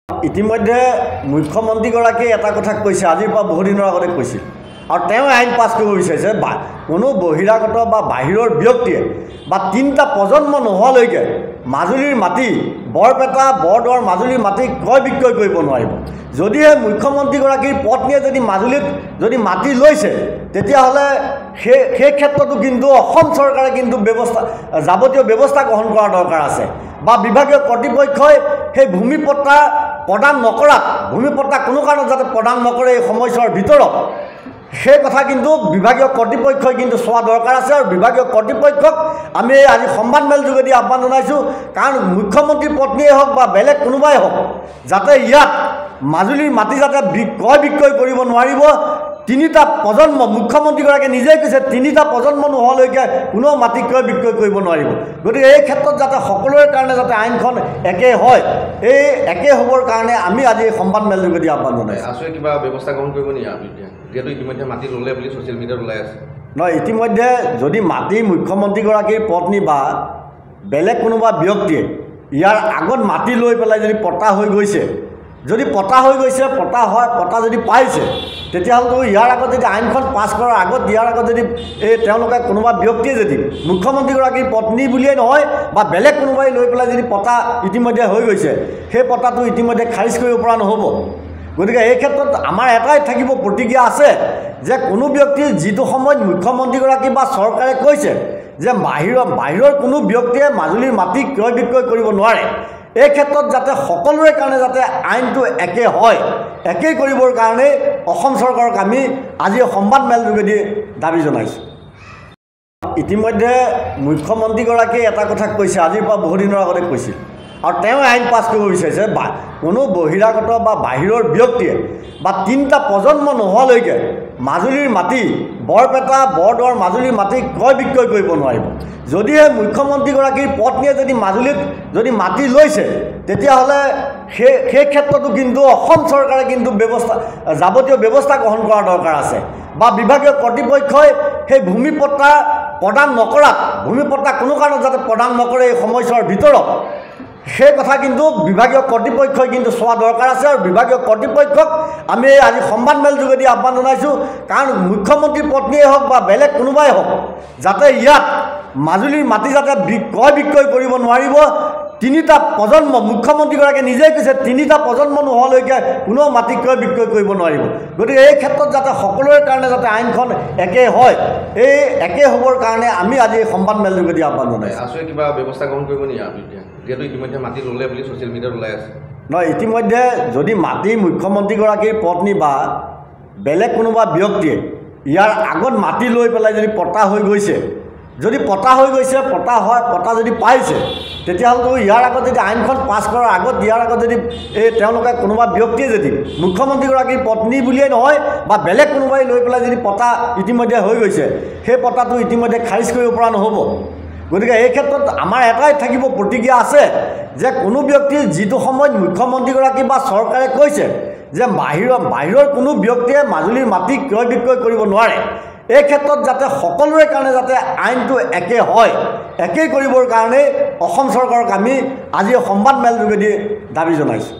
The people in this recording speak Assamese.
ইতিমধ্যে মুখ্যমন্ত্ৰীগৰাকীয়ে এটা কথা কৈছে, আজিৰ পৰা বহুদিনৰ আগতে কৈছিল আৰু তেওঁ আইন পাছ কৰিব বিচাৰিছে, কোনো বহিৰাগত বা বাহিৰৰ ব্যক্তিয়ে বা তিনিটা প্ৰজন্ম নোহোৱালৈকে মাজুলীৰ মাটি বৰপেটা বৰদোৱাৰ মাজুলীৰ মাটি ক্ৰয় বিক্ৰয় কৰিব নোৱাৰিব। যদিহে মুখ্যমন্ত্ৰীগৰাকীৰ পত্নীয়ে যদি মাজুলীত যদি মাটি লৈছে, তেতিয়াহ'লে সেই ক্ষেত্ৰতো কিন্তু অসম চৰকাৰে কিন্তু যাৱতীয় ব্যৱস্থা গ্ৰহণ কৰাৰ দৰকাৰ আছে বা বিভাগীয় কৰ্তৃপক্ষই সেই ভূমিপট্টা প্ৰদান নকৰাত, ভূমিপট্টা কোনো কাৰণত যাতে প্ৰদান নকৰে এই সময়ছোৱাৰ ভিতৰত, সেই কথা কিন্তু বিভাগীয় কৰ্তৃপক্ষই কিন্তু চোৱা দৰকাৰ আছে। আৰু বিভাগীয় কৰ্তৃপক্ষক আমি আজি সংবাদমেল যোগেদি আহ্বান জনাইছোঁ, কাৰণ মুখ্যমন্ত্ৰীৰ পত্নীয়ে হওক বা বেলেগ কোনোবাই হওক যাতে ইয়াত মাজুলীৰ মাটি যাতে ক্ৰয় বিক্ৰয় কৰিব নোৱাৰিব। তিনিটা প্ৰজন্ম, মুখ্যমন্ত্ৰীগৰাকীয়ে নিজেই কৈছে, তিনিটা প্ৰজন্ম নোহোৱালৈকে কোনো মাটি ক্ৰয় বিক্ৰয় কৰিব নোৱাৰিব। গতিকে এই ক্ষেত্ৰত যাতে সকলোৰে কাৰণে যাতে আইনখন একে হয়, এই একে হ'বৰ কাৰণে আমি আজি এই সংবাদমেল যোগেদি আহ্বান জনাইছোঁ। আছুৱে কিবা ব্যৱস্থা গ্ৰহণ কৰিব নেকি আপুনি? যিহেতু ইতিমধ্যে মাটি ল'লে বুলি ছ'চিয়েল মিডিয়াত ওলাই আছে। নহয়, ইতিমধ্যে যদি মাটি মুখ্যমন্ত্ৰীগৰাকীৰ পত্নী বা বেলেগ কোনোবা ব্যক্তিয়ে ইয়াৰ আগত মাটি লৈ পেলাই যদি পট্টা হৈ গৈছে, পট্টা যদি পাইছে, তেতিয়াহ'লেতো ইয়াৰ আগত যদি আইনখন পাছ কৰাৰ আগত ইয়াৰ আগত যদি তেওঁলোকে কোনোবা ব্যক্তিয়ে যদি মুখ্যমন্ত্ৰীগৰাকীৰ পত্নী বুলিয়েই নহয় বা বেলেগ কোনোবাই লৈ পেলাই যদি পট্টা ইতিমধ্যে হৈ গৈছে, সেই পট্টাটো ইতিমধ্যে খাৰিজ কৰিব পৰা নহ'ব। গতিকে এই ক্ষেত্ৰত আমাৰ এটাই থাকিব প্ৰতিজ্ঞা আছে যে কোনো ব্যক্তিয়ে যিটো সময়ত মুখ্যমন্ত্ৰীগৰাকী বা চৰকাৰে কৈছে যে বাহিৰৰ কোনো ব্যক্তিয়ে মাজুলীৰ মাটি ক্ৰয় বিক্ৰয় কৰিব নোৱাৰে, এই ক্ষেত্ৰত যাতে সকলোৰে কাৰণে যাতে আইনটো একে হয়, একেই কৰিবৰ কাৰণে অসম চৰকাৰক আমি আজি সংবাদমেল যোগেদি দাবী জনাইছোঁ। ইতিমধ্যে মুখ্যমন্ত্ৰীগৰাকীয়ে এটা কথা কৈছে, আজিৰ পৰা বহুদিনৰ আগতে কৈছিল আৰু তেওঁ আইন পাছ কৰিব বিচাৰিছে, কোনো বহিৰাগত বা বাহিৰৰ ব্যক্তিয়ে বা তিনিটা প্ৰজন্ম নোহোৱালৈকে মাজুলীৰ মাটি বৰপেটা বৰদোৱাৰ মাজুলীৰ মাটি ক্ৰয় বিক্ৰয় কৰিব নোৱাৰিব। যদিহে মুখ্যমন্ত্ৰীগৰাকীৰ পত্নীয়ে যদি মাজুলীত যদি মাটি লৈছে, তেতিয়াহ'লে সেই ক্ষেত্ৰতো কিন্তু অসম চৰকাৰে কিন্তু যাৱতীয় ব্যৱস্থা গ্ৰহণ কৰাৰ দৰকাৰ আছে বা বিভাগীয় কৰ্তৃপক্ষই সেই ভূমিপট্টা প্ৰদান নকৰাত, ভূমিপট্টা কোনো কাৰণত যাতে প্ৰদান নকৰে এই সময়ছোৱাৰ ভিতৰত, সেই কথা কিন্তু বিভাগীয় কৰ্তৃপক্ষই কিন্তু চোৱা দৰকাৰ আছে। আৰু বিভাগীয় কৰ্তৃপক্ষক আমি আজি সংবাদমেল যোগেদি আহ্বান জনাইছোঁ, কাৰণ মুখ্যমন্ত্ৰীৰ পত্নীয়ে হওক বা বেলেগ কোনোবাই হওক যাতে ইয়াত মাজুলীৰ মাটি যাতে ক্ৰয় বিক্ৰয় কৰিব নোৱাৰিব। তিনিটা প্ৰজন্ম, মুখ্যমন্ত্ৰীগৰাকীয়ে নিজেই কৈছে, তিনিটা প্ৰজন্ম নোহোৱালৈকে কোনো মাটি ক্ৰয় বিক্ৰয় কৰিব নোৱাৰিব। গতিকে এই ক্ষেত্ৰত যাতে সকলোৰে কাৰণে যাতে আইনখন একে হয়, এই একে হ'বৰ কাৰণে আমি আজি এই সংবাদমেল যোগেদি আহ্বান জনাইছোঁ। আছুৱে কিবা ব্যৱস্থা গ্ৰহণ কৰিব নেকি আপুনি? যিহেতু ইতিমধ্যে মাটি ল'লে বুলি ছ'চিয়েল মিডিয়াত ওলাই আছে। নহয়, ইতিমধ্যে যদি মাটি মুখ্যমন্ত্ৰীগৰাকীৰ পত্নী বা বেলেগ কোনোবা ব্যক্তিয়ে ইয়াৰ আগত মাটি লৈ পেলাই যদি পট্টা হৈ গৈছে, পট্টা যদি পাইছে, তেতিয়াহ'লেতো ইয়াৰ আগত যদি আইনখন পাছ কৰাৰ আগত ইয়াৰ আগত যদি তেওঁলোকে কোনোবা ব্যক্তিয়ে যদি মুখ্যমন্ত্ৰীগৰাকীৰ পত্নী বুলিয়েই নহয় বা বেলেগ কোনোবাই লৈ পেলাই যদি পট্টা ইতিমধ্যে হৈ গৈছে, সেই পট্টাটো ইতিমধ্যে খাৰিজ কৰিব পৰা নহ'ব। গতিকে এই ক্ষেত্ৰত আমাৰ এটাই থাকিব প্ৰতিজ্ঞা আছে যে কোনো ব্যক্তিয়ে যিটো সময়ত মুখ্যমন্ত্ৰীগৰাকী বা চৰকাৰে কৈছে যে বাহিৰৰ কোনো ব্যক্তিয়ে মাজুলীৰ মাটি ক্ৰয় বিক্ৰয় কৰিব নোৱাৰে, এই ক্ষেত্ৰত যাতে সকলোৰে কাৰণে যাতে আইনটো একে হয়, একেই কৰিবৰ কাৰণে অসম চৰকাৰক আমি আজি সংবাদমেল যোগেদি দাবী জনাইছোঁ।